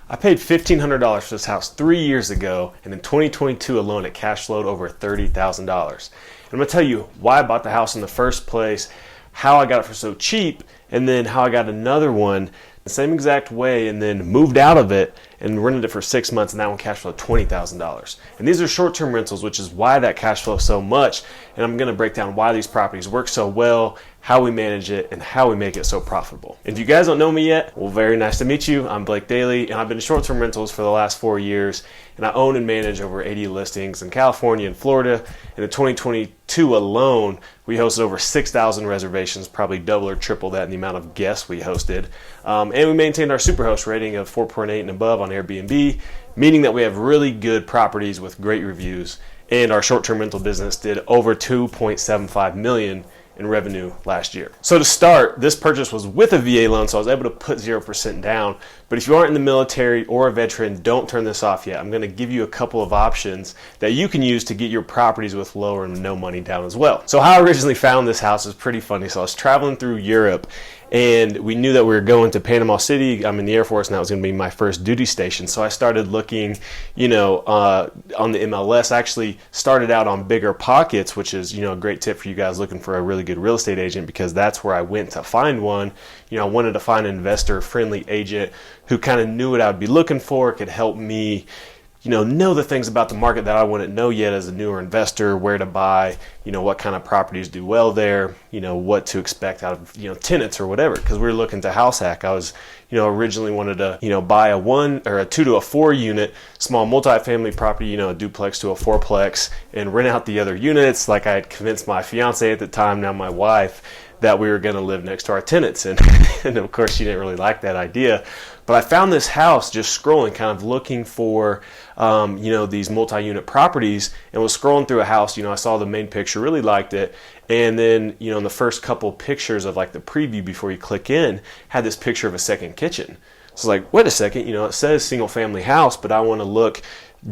I paid $1,500 for this house 3 years ago, and in 2022 alone, it cash flowed over $30,000. And I'm gonna tell you why I bought the house in the first place, how I got it for so cheap, and then how I got another one the same exact way and then moved out of it and rented it for 6 months, and that one cash flowed $20,000. And these are short-term rentals, which is why that cash flows so much. And I'm going to break down why these properties work so well, how we manage it, and how we make it so profitable. If you guys don't know me yet, well, very nice to meet you. I'm Blake Daly, and I've been in short-term rentals for the last 4 years, and I own and manage over 80 listings in California and Florida. And in 2022 alone, we hosted over 6,000 reservations, probably double or triple that in the amount of guests we hosted. And we maintained our Superhost rating of 4.8 and above on Airbnb, meaning that we have really good properties with great reviews. And our short-term rental business did over $2.75 million in revenue last year. So to start, this purchase was with a VA loan, so I was able to put 0% down. But if you aren't in the military or a veteran, don't turn this off yet. I'm going to give you a couple of options that you can use to get your properties with low or no money down as well. So how I originally found this house is pretty funny. So I was traveling through Europe, and we knew that we were going to Panama City. I'm in the Air Force, and that was going to be my first duty station. So I started looking, on the MLS. I actually started out on Biggerpockets, which is, a great tip for you guys looking for a really good real estate agent, because that's where I went to find one. I wanted to find an investor-friendly agent who kind of knew what I would be looking for, could help me know the things about the market that I wouldn't know yet as a newer investor, where to buy, what kind of properties do well there, what to expect out of, tenants or whatever, because we were looking to house hack. I was, originally wanted to, buy a 1 or a 2 to a 4 unit small multifamily property, a duplex to a fourplex, and rent out the other units. Like I had convinced my fiance at the time, now my wife, that we were going to live next to our tenants. And of course, she didn't really like that idea. But I found this house just scrolling, kind of looking for, these multi-unit properties, and was scrolling through a house. I saw the main picture, really liked it. And then, in the first couple pictures of like the preview before you click in, had this picture of a second kitchen. So I was like, wait a second, it says single family house, but I want to look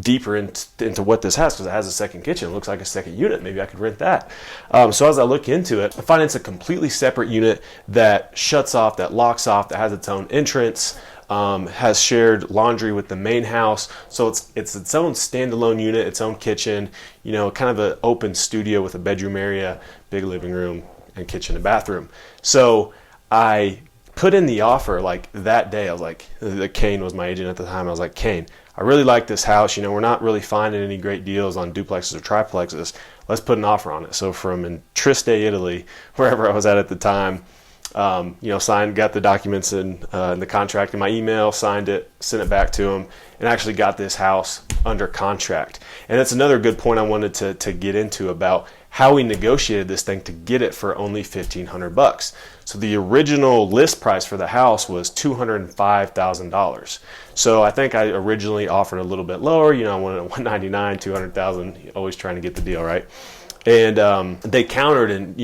deeper into what this has, because it has a second kitchen. It looks like a second unit. Maybe I could rent that. So as I look into it, I find it's a completely separate unit that shuts off, that locks off, that has its own entrance, has shared laundry with the main house. So it's its own standalone unit, its own kitchen, kind of an open studio with a bedroom area, big living room, and kitchen and bathroom. So I put in the offer like that day. I was like, Kane was my agent at the time. I was like, Kane, I really like this house. We're not really finding any great deals on duplexes or triplexes. Let's put an offer on it. So from in Trieste, Italy, wherever I was at the time, signed, got the documents in the contract in my email, signed it, sent it back to him, and actually got this house under contract. And that's another good point I wanted to get into about how we negotiated this thing to get it for only $1,500. So the original list price for the house was $205,000. So I think I originally offered a little bit lower. I wanted a $199,000, $200,000, always trying to get the deal right. And they countered, and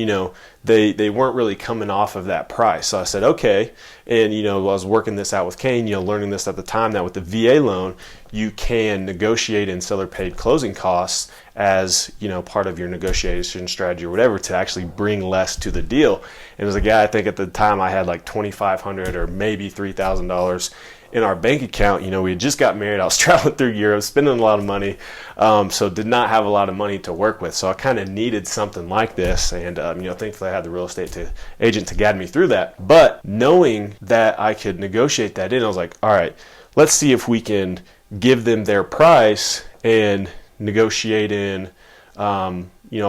they weren't really coming off of that price. So I said, okay. And I was working this out with Kane, learning this at the time, that with the VA loan, you can negotiate in seller paid closing costs as part of your negotiation strategy or whatever, to actually bring less to the deal. And it was a guy, I think at the time I had like $2,500 or maybe $3,000 in our bank account. We had just got married. I was traveling through Europe, spending a lot of money, so did not have a lot of money to work with. So I kind of needed something like this, and thankfully I had the real estate agent to guide me through that. But knowing that I could negotiate that in, I was like, all right, let's see if we can give them their price and negotiate in, a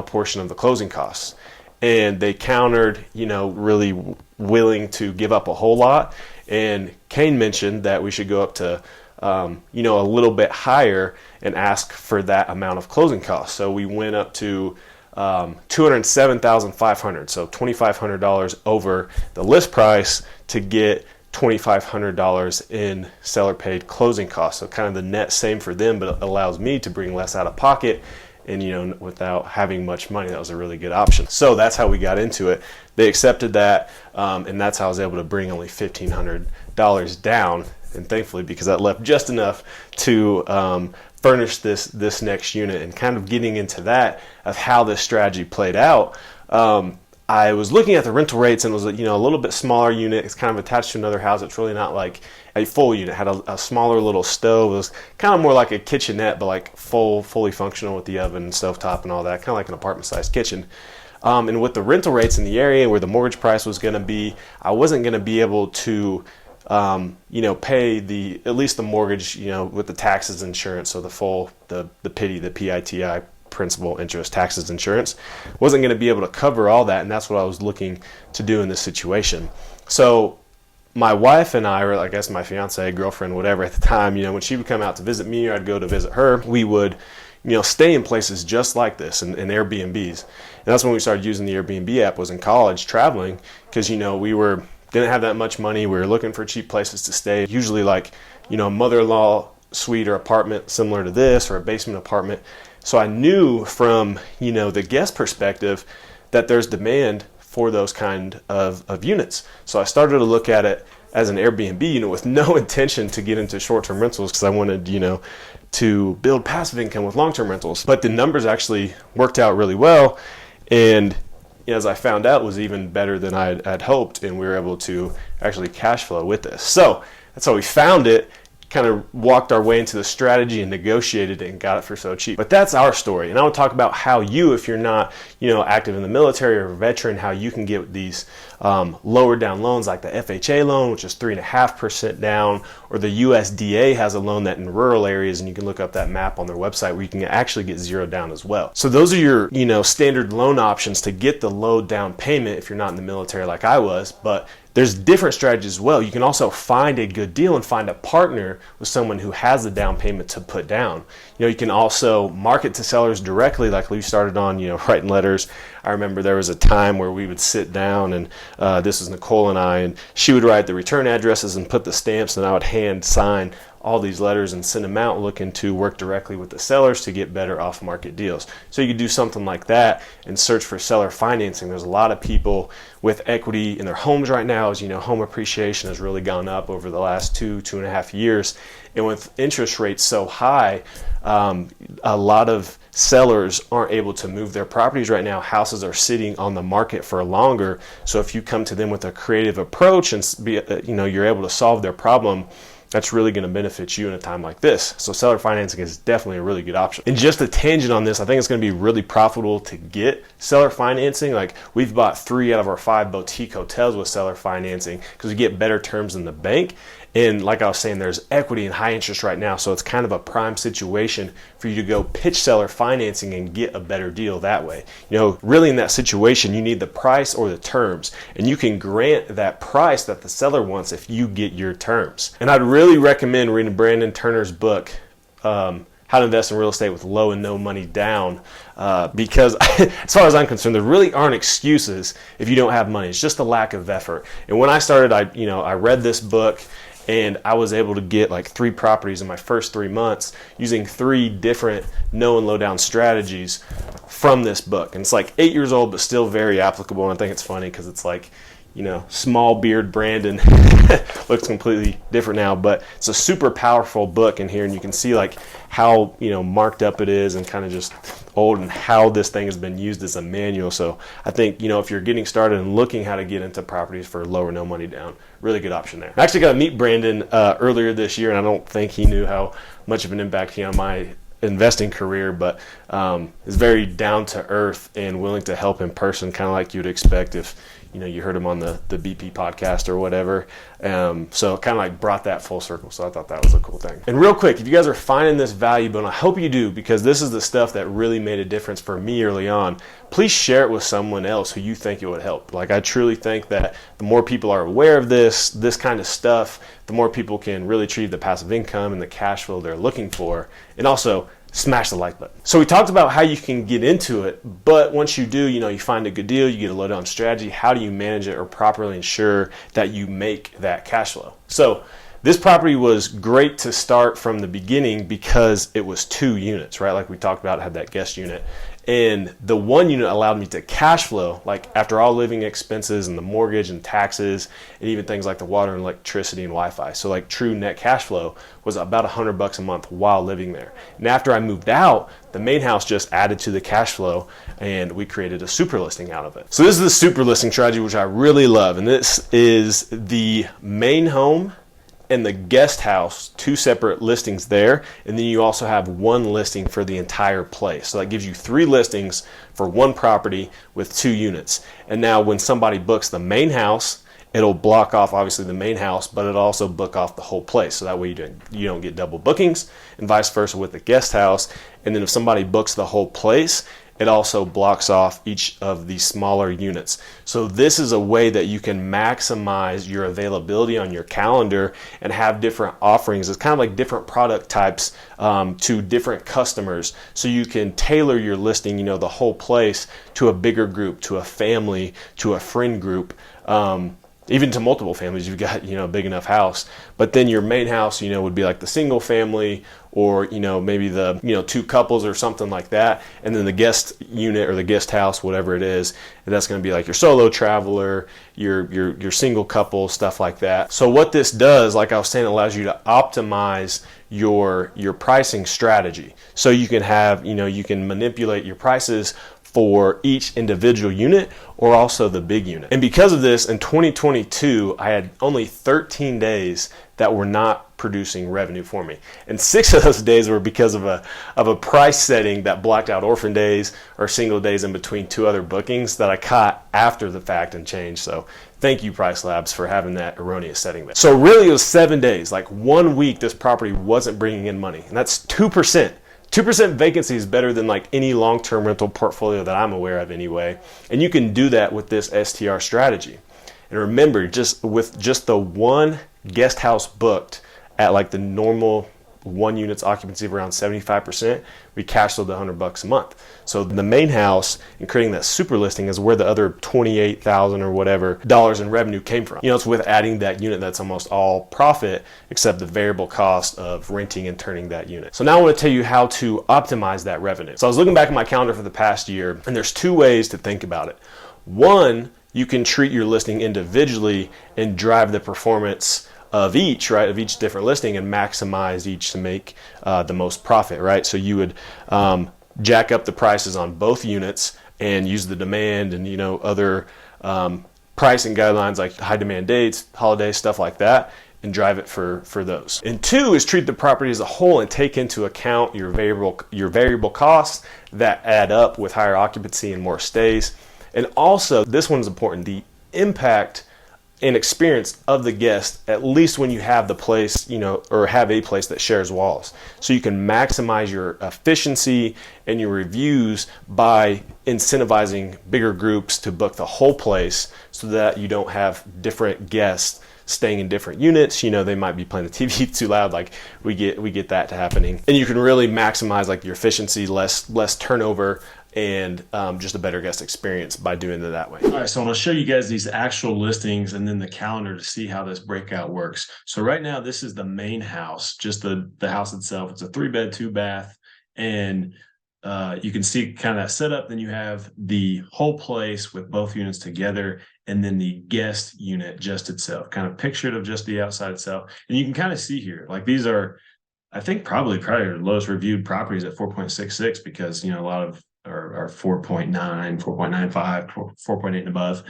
portion of the closing costs. And they countered, really willing to give up a whole lot. And Kane mentioned that we should go up to, a little bit higher and ask for that amount of closing costs. So we went up to $207,500, so $2,500 over the list price to get $2,500 in seller paid closing costs. So kind of the net same for them, but it allows me to bring less out of pocket. And without having much money, that was a really good option. So that's how we got into it. They accepted that, and that's how I was able to bring only $1,500 down. And thankfully, because that left just enough to furnish this next unit. And kind of getting into that of how this strategy played out, I was looking at the rental rates, and it was a little bit smaller unit. It's kind of attached to another house. It's really not like a full unit. It had a smaller little stove. It was kind of more like a kitchenette, but like fully functional with the oven and stovetop and all that, kind of like an apartment-sized kitchen. And with the rental rates in the area where the mortgage price was going to be, I wasn't going to be able to pay at least the mortgage, with the taxes, insurance, so the PITI, principal, interest, taxes, insurance, wasn't going to be able to cover all that, and that's what I was looking to do in this situation. So my wife and I, or I guess my fiance, girlfriend, whatever at the time, when she would come out to visit me or I'd go to visit her, we would stay in places just like this in Airbnbs. And that's when we started using the Airbnb app, was in college traveling, because didn't have that much money. We were looking for cheap places to stay, usually like a mother-in-law suite or apartment similar to this, or a basement apartment. So I knew from the guest perspective that there's demand for those kind of units. So I started to look at it as an Airbnb unit with no intention to get into short-term rentals, because I wanted to build passive income with long-term rentals. But the numbers actually worked out really well, and as I found out, was even better than I had hoped, and we were able to actually cash flow with this. So that's how we found it, kind of walked our way into the strategy and negotiated it and got it for so cheap. But that's our story. And I want to talk about how you, if you're not, active in the military or a veteran, how you can get these lower down loans, like the FHA loan, which is 3.5% down, or the USDA has a loan that in rural areas, and you can look up that map on their website where you can actually get 0 down as well. So those are your, standard loan options to get the low down payment if you're not in the military like I was. But there's different strategies as well. You can also find a good deal and find a partner with someone who has the down payment to put down. You can also market to sellers directly, like we started on, writing letters. I remember there was a time where we would sit down, and this is Nicole and I, and she would write the return addresses and put the stamps, and I would hand sign all these letters and send them out, looking to work directly with the sellers to get better off-market deals. So you could do something like that and search for seller financing. There's a lot of people with equity in their homes right now. As home appreciation has really gone up over the last 2.5 years. And with interest rates so high, a lot of sellers aren't able to move their properties right now. Houses are sitting on the market for longer. So if you come to them with a creative approach and you're able to solve their problem, that's really going to benefit you in a time like this. So seller financing is definitely a really good option. And just a tangent on this, I think it's going to be really profitable to get seller financing. Like, we've bought 3 out of our 5 boutique hotels with seller financing because we get better terms than the bank. And like I was saying, there's equity and high interest right now, so it's kind of a prime situation for you to go pitch seller financing and get a better deal that way. Really in that situation, you need the price or the terms, and you can grant that price that the seller wants if you get your terms. And I'd really recommend reading Brandon Turner's book, How to Invest in Real Estate with Low and No Money Down, because as far as I'm concerned, there really aren't excuses if you don't have money. It's just a lack of effort. And when I started, I read this book, and I was able to get like 3 properties in my first 3 months using 3 different no and low down strategies from this book. And it's like 8 years old, but still very applicable. And I think it's funny because it's like, small beard Brandon looks completely different now, but it's a super powerful book in here. And you can see like how, marked up it is and kind of just old, and how this thing has been used as a manual. So I think, if you're getting started and looking how to get into properties for low or no money down, really good option there. I actually got to meet Brandon earlier this year, and I don't think he knew how much of an impact he had on my investing career, but is very down to earth and willing to help in person, kind of like you'd expect if you heard him on the BP podcast or whatever. So kind of like brought that full circle. So I thought that was a cool thing. And real quick, if you guys are finding this valuable, and I hope you do, because this is the stuff that really made a difference for me early on, please share it with someone else who you think it would help. Like, I truly think that the more people are aware of this kind of stuff, the more people can really achieve the passive income and the cash flow they're looking for. And also, smash the like button. So we talked about how you can get into it, but once you do, you find a good deal, you get a low down strategy. How do you manage it or properly ensure that you make that cash flow? So this property was great to start from the beginning because it was 2 units, right? Like we talked about, it had that guest unit. And the one unit allowed me to cash flow, like after all living expenses and the mortgage and taxes, and even things like the water and electricity and Wi-Fi. So like true net cash flow was about $100 a month while living there. And after I moved out, the main house just added to the cash flow, and we created a super listing out of it. So this is the super listing strategy, which I really love. And this is the main home and the guest house, 2 separate listings there, and then you also have 1 listing for the entire place. So that gives you 3 listings for 1 property with 2 units. And now when somebody books the main house, it'll block off obviously the main house, but it'll also book off the whole place. So that way you don't get double bookings, and vice versa with the guest house. And then if somebody books the whole place, it also blocks off each of the smaller units. So this is a way that you can maximize your availability on your calendar and have different offerings. It's kind of like different product types to different customers. So you can tailor your listing, the whole place, to a bigger group, to a family, to a friend group. Even to multiple families, you've got, a big enough house. But then your main house, would be like the single family, or, maybe the, 2 couples or something like that. And then the guest unit or the guest house, whatever it is, that's going to be like your solo traveler, your single couple, stuff like that. So what this does, like I was saying, allows you to optimize your pricing strategy. So you can have, you can manipulate your prices for each individual unit, or also the big unit. And because of this, in 2022, I had only 13 days that were not producing revenue for me. And 6 of those days were because of a price setting that blocked out orphan days or single days in between 2 other bookings that I caught after the fact and changed. So thank you, Price Labs, for having that erroneous setting there. So really it was 7 days, like 1 week this property wasn't bringing in money. And that's 2%. 2% vacancy is better than like any long-term rental portfolio that I'm aware of anyway. And you can do that with this STR strategy. And remember, with just the 1 guest house booked at like the normal 1 unit's occupancy of around 75%, we cash flowed $100 a month. So the main house and creating that super listing is where the other $28,000 or whatever dollars in revenue came from. It's with adding that unit that's almost all profit, except the variable cost of renting and turning that unit. So now I want to tell you how to optimize that revenue. So I was looking back at my calendar for the past year, and there's 2 ways to think about it. One, you can treat your listing individually and drive the performance of each, right, of each different listing, and maximize each to make the most profit, right? So you would jack up the prices on both units and use the demand and other pricing guidelines like high demand dates, holidays, stuff like that, and drive it for those. And 2 is treat the property as a whole and take into account your variable costs that add up with higher occupancy and more stays. And also, this one's important, the impact and experience of the guest, at least when you have the place, or have a place that shares walls. So you can maximize your efficiency and your reviews by incentivizing bigger groups to book the whole place, so that you don't have different guests staying in different units. They might be playing the TV too loud, like we get that to happening. And you can really maximize like your efficiency, less turnover, and just a better guest experience by doing it that way. All right, so I'm going to show you guys these actual listings and then the calendar to see how this breakout works. So right now, this is the main house, just the house itself. It's a 3-bed, 2-bath, and you can see kind of that setup. Then you have the whole place with both units together, and then the guest unit just itself, kind of pictured of just the outside itself. And you can kind of see here, like these are, I think probably the lowest reviewed properties at 4.66, because a lot of are 4.9, 4.95, 4.8 and above.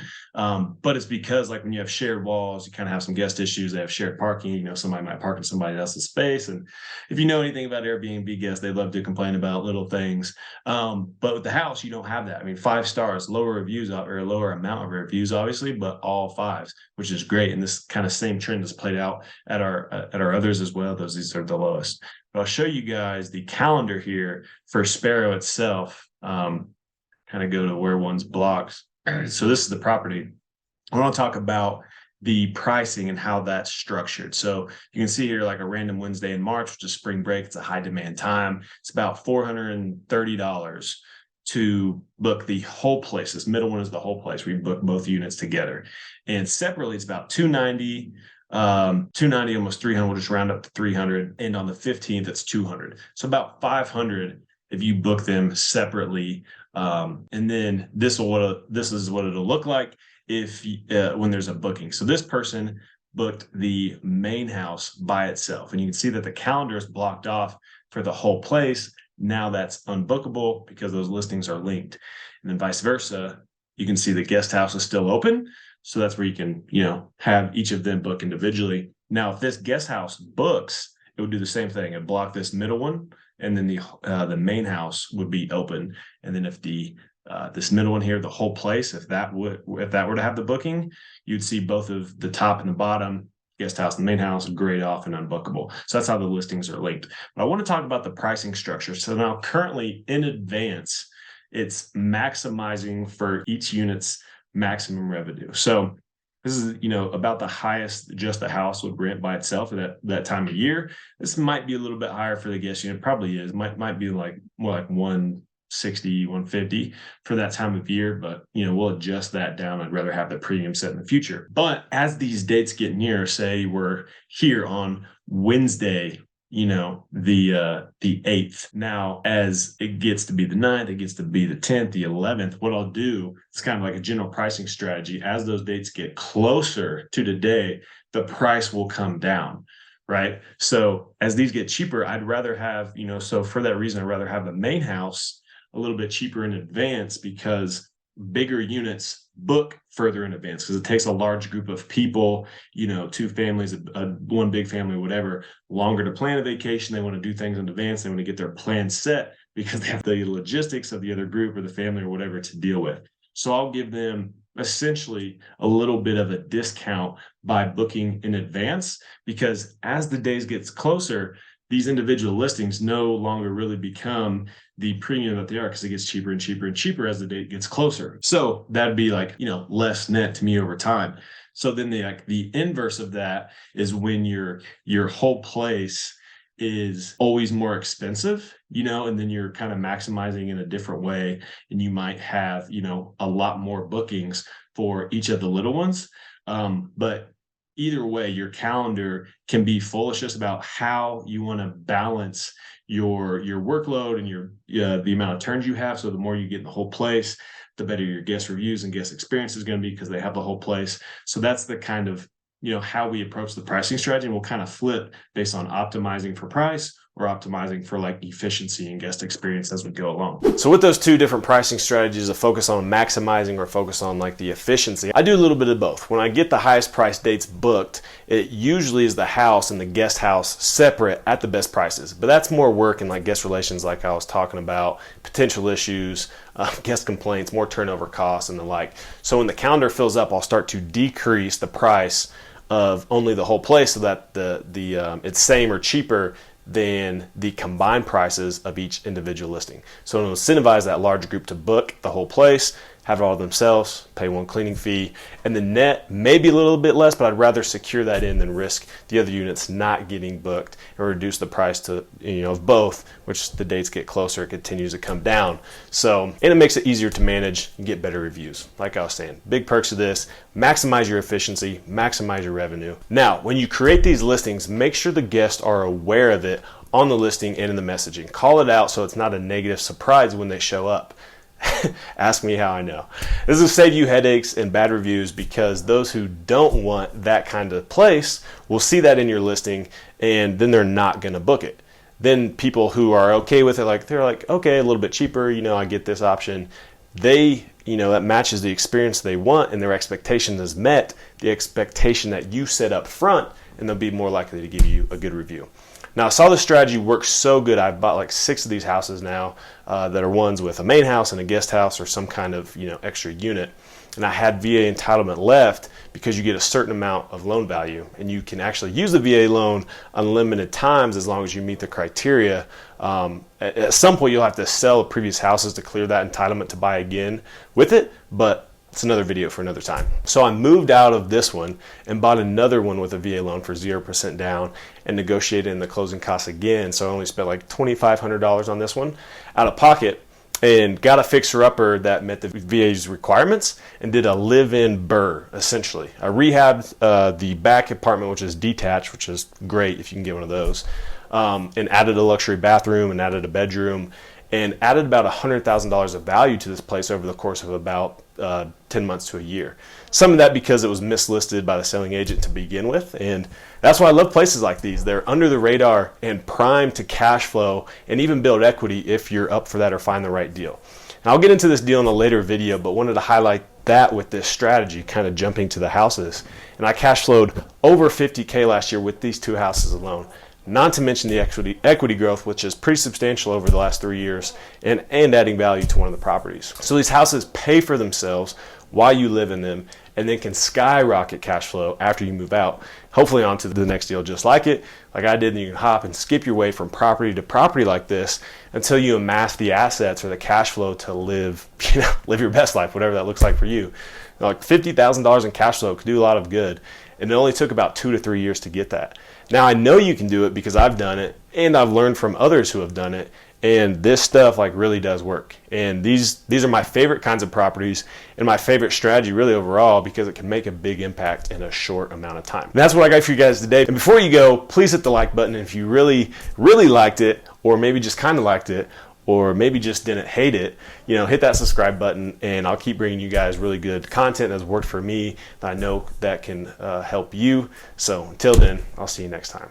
But it's because like when you have shared walls, you kind of have some guest issues. They have shared parking. Somebody might park in somebody else's space. And if you know anything about Airbnb guests, they love to complain about little things. But with the house, you don't have that. I mean, 5 stars, lower reviews, or a lower amount of reviews, obviously, but all 5s, which is great. And this kind of same trend has played out at our others as well. These are the lowest. But I'll show you guys the calendar here for Sparrow itself. Kind of go to where one's blocked. So this is the property. I want to talk about the pricing and how that's structured. So you can see here like a random Wednesday in March, which is spring break. It's a high demand time. It's about $430 to book the whole place. This middle one is the whole place. We book both units together. And separately, it's about $290, almost $300. We'll just round up to $300. And on the 15th, it's $200. So about $500 if you book them separately. And then this is what it'll look like if when there's a booking. So this person booked the main house by itself, and you can see that the calendar is blocked off for the whole place. Now that's unbookable because those listings are linked. And then vice versa, you can see the guest house is still open. So that's where you can, have each of them book individually. Now, if this guest house books, it would do the same thing. It'd block this middle one, and then the main house would be open. And then if this middle one here, the whole place, if that were to have the booking, you'd see both of the top and the bottom, guest house and main house, grayed off and unbookable. So that's how the listings are linked. But I want to talk about the pricing structure. So now currently in advance, it's maximizing for each unit's maximum revenue. So this is, about the highest just the house would rent by itself at that time of year. This might be a little bit higher for the guest unit. Probably is. Might be like more like 160, 150 for that time of year, but we'll adjust that down. I'd rather have the premium set in the future. But as these dates get near, say we're here on Wednesday, the 8th. Now, as it gets to be the 9th, it gets to be the 10th, the 11th, what I'll do, it's kind of like a general pricing strategy. As those dates get closer to today, the price will come down, right? So as these get cheaper, I'd rather have, so for that reason, I'd rather have the main house a little bit cheaper in advance, because bigger units book further in advance, because it takes a large group of people, 2 families, one big family, whatever, longer to plan a vacation. They want to do things in advance. They want to get their plan set because they have the logistics of the other group or the family or whatever to deal with. So I'll give them essentially a little bit of a discount by booking in advance, because as the days gets closer, these individual listings no longer really become the premium that they are, because it gets cheaper and cheaper and cheaper as the date gets closer. So that'd be like, less net to me over time. So then the inverse of that is when your whole place is always more expensive, and then you're kind of maximizing in a different way, and you might have, a lot more bookings for each of the little ones. But either way, your calendar can be full. It's just about how you want to balance your workload and the amount of turns you have. So the more you get in the whole place, the better your guest reviews and guest experience is going to be, because they have the whole place. So that's the kind of, how we approach the pricing strategy. And we'll kind of flip based on optimizing for price or optimizing for like efficiency and guest experience as we go along. So with those two different pricing strategies, a focus on maximizing or focus on like the efficiency, I do a little bit of both. When I get the highest price dates booked, it usually is the house and the guest house separate at the best prices. But that's more work and like guest relations, like I was talking about, potential issues, guest complaints, more turnover costs and the like. So when the calendar fills up, I'll start to decrease the price of only the whole place, so that it's same or cheaper than the combined prices of each individual listing. So it'll incentivize that large group to book the whole place, have it all themselves, pay one cleaning fee, and the net may be a little bit less, but I'd rather secure that in than risk the other units not getting booked and reduce the price to, of both, which the dates get closer, it continues to come down. So, and it makes it easier to manage and get better reviews. Like I was saying, big perks of this: maximize your efficiency, maximize your revenue. Now, when you create these listings, make sure the guests are aware of it on the listing and in the messaging. Call it out so it's not a negative surprise when they show up. Ask me how I know. This will save you headaches and bad reviews, because those who don't want that kind of place will see that in your listing, and then they're not going to book it. Then people who are okay with it, they're like, okay, a little bit cheaper, I get this option. That matches the experience they want, and their expectation is met, the expectation that you set up front, and they'll be more likely to give you a good review. Now, I saw this strategy work so good, I've bought like 6 of these houses now that are ones with a main house and a guest house or some kind of extra unit. And I had VA entitlement left, because you get a certain amount of loan value, and you can actually use the VA loan unlimited times as long as you meet the criteria. At some point, you'll have to sell previous houses to clear that entitlement to buy again with it, but it's another video for another time. So I moved out of this one and bought another one with a VA loan for 0% down and negotiated in the closing costs again. So I only spent like $2,500 on this one out of pocket, and got a fixer-upper that met the VA's requirements and did a live-in BRRRR, essentially. I rehabbed the back apartment, which is detached, which is great if you can get one of those, and added a luxury bathroom and added a bedroom. and added about $100,000 of value to this place over the course of about 10 months to a year. Some of that because it was mislisted by the selling agent to begin with, and that's why I love places like these. They're under the radar and primed to cash flow and even build equity if you're up for that or find the right deal. And I'll get into this deal in a later video, but wanted to highlight that with this strategy, kind of jumping to the houses. And I cash flowed over $50K last year with these 2 houses alone. Not to mention the equity growth, which is pretty substantial over the last 3 years, and adding value to one of the properties. So these houses pay for themselves while you live in them, and then can skyrocket cash flow after you move out, hopefully onto the next deal just like it, like I did. And you can hop and skip your way from property to property like this until you amass the assets or the cash flow to live your best life, whatever that looks like for you. Like $50,000 in cash flow could do a lot of good, and it only took about 2 to 3 years to get that. Now I know you can do it because I've done it, and I've learned from others who have done it, and this stuff like really does work. And these are my favorite kinds of properties and my favorite strategy really overall, because it can make a big impact in a short amount of time. And that's what I got for you guys today. And before you go, please hit the like button if you really liked it, or maybe just kind of liked it, or maybe just didn't hate it. Hit that subscribe button, and I'll keep bringing you guys really good content that's worked for me that I know that can help you. So until then, I'll see you next time.